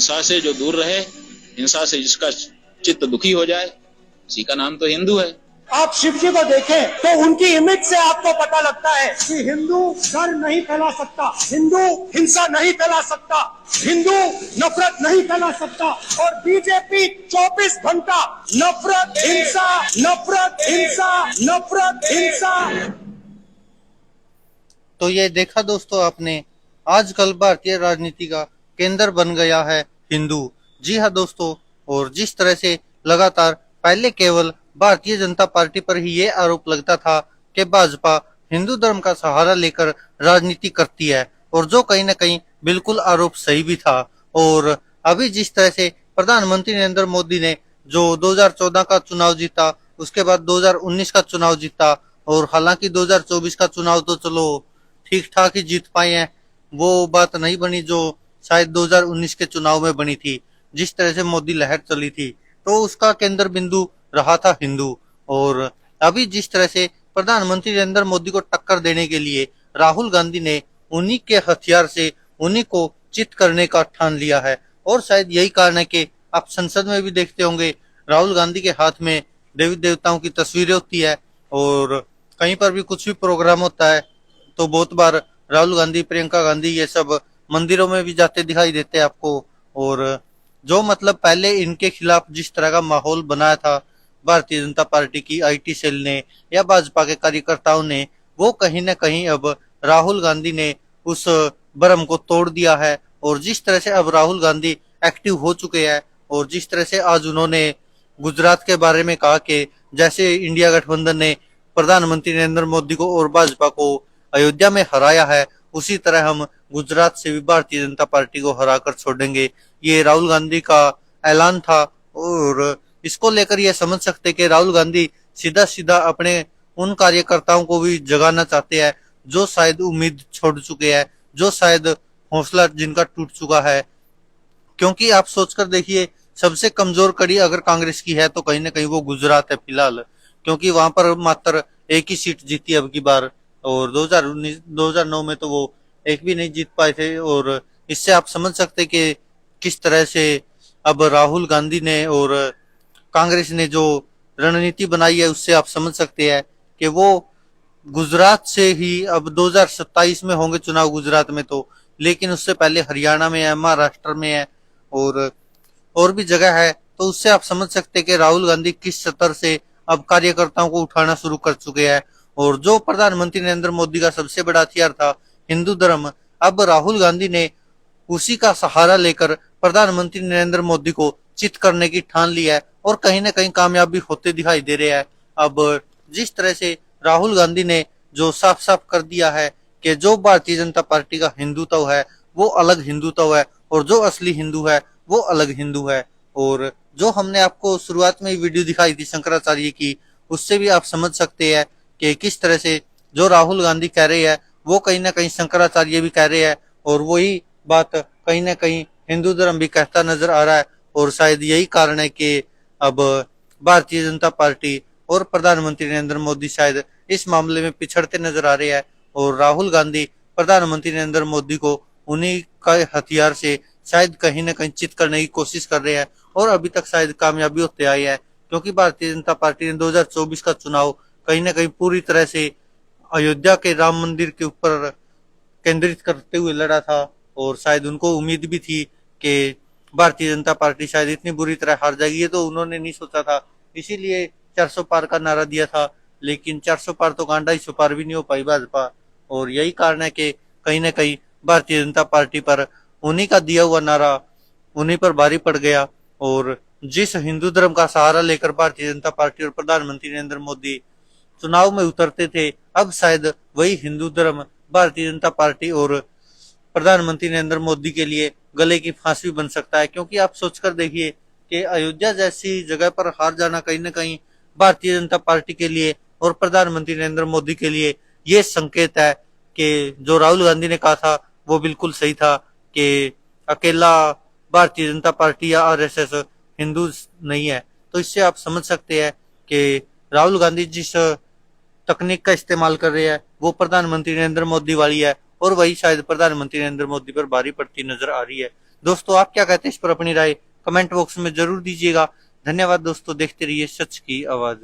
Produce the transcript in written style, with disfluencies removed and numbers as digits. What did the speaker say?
हिंसा से जो दूर रहे, हिंसा से जिसका चित्त दुखी हो जाए, इसी का नाम तो हिंदू है। आप शिव जी को देखें तो उनकी इमेज से आपको पता लगता है कि हिंदू डर नहीं फैला सकता, हिंदू हिंसा नहीं फैला सकता, हिंदू नफरत नहीं फैला सकता। और बीजेपी 24 घंटा नफरत हिंसा, नफरत हिंसा, नफरत हिंसा। तो ये देखा दोस्तों आपने, आजकल भारतीय राजनीति का केंद्र बन गया है हिंदू। जी हाँ दोस्तों, और जिस तरह से लगातार पहले केवल भारतीय जनता पार्टी पर ही ये आरोप लगता था कि भाजपा हिंदू धर्म का सहारा लेकर राजनीति करती है, और जो कहीं ना कहीं बिल्कुल आरोप सही भी था। और अभी जिस तरह से प्रधानमंत्री नरेंद्र मोदी ने जो 2014 का चुनाव जीता, उसके बाद 2019 का चुनाव जीता, और हालांकि 2024 का चुनाव तो चलो ठीक ठाक ही जीत पाए हैं, वो बात नहीं बनी जो शायद 2019 के चुनाव में बनी थी। जिस तरह से मोदी लहर चली थी तो उसका केंद्र बिंदु रहा था हिंदू। और अभी जिस तरह से प्रधानमंत्री नरेंद्र मोदी को टक्कर देने के लिए राहुल गांधी ने उन्हीं के हथियार से उन्हीं को चित करने का ठान लिया है। और शायद यही कारण है कि आप संसद में भी देखते होंगे राहुल गांधी के हाथ में देवी देवताओं की तस्वीरें होती है, और कहीं पर भी कुछ भी प्रोग्राम होता है तो बहुत बार राहुल गांधी, प्रियंका गांधी ये सब मंदिरों में भी जाते दिखाई देते हैं आपको। और जो मतलब पहले इनके खिलाफ जिस तरह का माहौल बनाया था भारतीय जनता पार्टी की आईटी सेल ने या भाजपा के कार्यकर्ताओं ने, वो कहीं ना कहीं अब राहुल गांधी ने उस भ्रम को तोड़ दिया है। और जिस तरह से अब राहुल गांधी एक्टिव हो चुके हैं, और जिस तरह से आज उन्होंने गुजरात के बारे में कहा कि जैसे इंडिया गठबंधन ने प्रधानमंत्री नरेंद्र मोदी को और भाजपा को अयोध्या में हराया है, उसी तरह हम गुजरात से भी भारतीय जनता पार्टी को हराकर छोड़ेंगे। ये राहुल गांधी का ऐलान था, और इसको लेकर ये समझ सकते कि राहुल गांधी सीधा सीधा अपने उन कार्यकर्ताओं को भी जगाना चाहते हैं जो शायद उम्मीद छोड़ चुके हैं, जो शायद हौसला जिनका टूट चुका है। क्योंकि आप सोचकर देखिए, सबसे कमजोर कड़ी अगर कांग्रेस की है तो कहीं ना कहीं वो गुजरात है फिलहाल, क्योंकि वहां पर मात्र एक ही सीट जीती अब की बार, और 2009 में तो वो एक भी नहीं जीत पाए थे। और इससे आप समझ सकते कि किस तरह से अब राहुल गांधी ने और कांग्रेस ने जो रणनीति बनाई है, उससे आप समझ सकते हैं कि वो गुजरात से ही अब 2027 में होंगे चुनाव गुजरात में तो, लेकिन उससे पहले हरियाणा में है, महाराष्ट्र में है, और भी जगह है। तो उससे आप समझ सकते हैं कि राहुल गांधी किस स्तर से अब कार्यकर्ताओं को उठाना शुरू कर चुके हैं। और जो प्रधानमंत्री नरेंद्र मोदी का सबसे बड़ा हथियार था हिंदू धर्म, अब राहुल गांधी ने उसी का सहारा लेकर प्रधानमंत्री नरेंद्र मोदी को चित करने की ठान ली है, और कहीं ना कहीं कामयाबी होते दिखाई दे रहे हैं। अब जिस तरह से राहुल गांधी ने जो साफ साफ कर दिया है कि जो भारतीय जनता पार्टी का हिंदुत्व है वो अलग हिंदुत्व है, और जो असली हिंदू है वो अलग हिंदू है। और जो हमने आपको शुरुआत में वीडियो दिखाई थी शंकराचार्य की, उससे भी आप समझ सकते हैं कि किस तरह से जो राहुल गांधी कह रहे हैं वो कहीं ना कहीं शंकराचार्य भी कह रहे हैं, और वही बात कहीं ना कहीं हिंदू धर्म भी कहता नजर आ रहा है। और शायद यही कारण है कि अब भारतीय जनता पार्टी और प्रधानमंत्री नरेंद्र मोदी शायद इस मामले में पिछड़ते नजर आ रहे हैं, और राहुल गांधी प्रधानमंत्री नरेंद्र मोदी को उन्हीं का हथियार से शायद कहीं ना कहीं चित करने की कोशिश कर रहे हैं, और अभी तक शायद कामयाबी होते आई है। क्योंकि भारतीय जनता पार्टी ने 2024 का चुनाव कहीं ना कहीं पूरी तरह से अयोध्या के राम मंदिर के ऊपर केंद्रित करते हुए लड़ा था, और शायद उनको उम्मीद भी थी कि भारतीय जनता पार्टी शायद इतनी बुरी तरह हार जाएगी, ये तो उन्होंने नहीं सोचा था। इसीलिए 400 पार का नारा दिया था, लेकिन 400 पार तो गांडा ही पार भी नहीं हो पाई भाजपा। और यही कारण है कि कहीं ना कहीं भारतीय जनता पार्टी पर उन्हीं का दिया हुआ नारा उन्हीं पर भारी पड़ गया। और जिस हिंदू धर्म का सहारा लेकर भारतीय जनता पार्टी और प्रधानमंत्री नरेंद्र मोदी चुनाव में उतरते थे, अब शायद वही हिंदू धर्म भारतीय जनता पार्टी और प्रधानमंत्री नरेंद्र मोदी के लिए गले की फांसी बन सकता है। क्योंकि आप सोचकर देखिए कि अयोध्या जैसी जगह पर हार जाना कहीं ना कहीं भारतीय जनता पार्टी के लिए और प्रधानमंत्री नरेंद्र मोदी के लिए ये संकेत है कि जो राहुल गांधी ने कहा था वो बिल्कुल सही था कि अकेला भारतीय जनता पार्टी या आरएसएस हिंदू नहीं है। तो इससे आप समझ सकते हैं कि राहुल गांधी जिस तकनीक का इस्तेमाल कर रहे हैं वो प्रधानमंत्री नरेंद्र मोदी वाली है, और वही शायद प्रधानमंत्री नरेंद्र मोदी पर भारी पड़ती नजर आ रही है। दोस्तों आप क्या कहते हैं इस पर अपनी राय कमेंट बॉक्स में जरूर दीजिएगा। धन्यवाद दोस्तों, देखते रहिए सच की आवाज।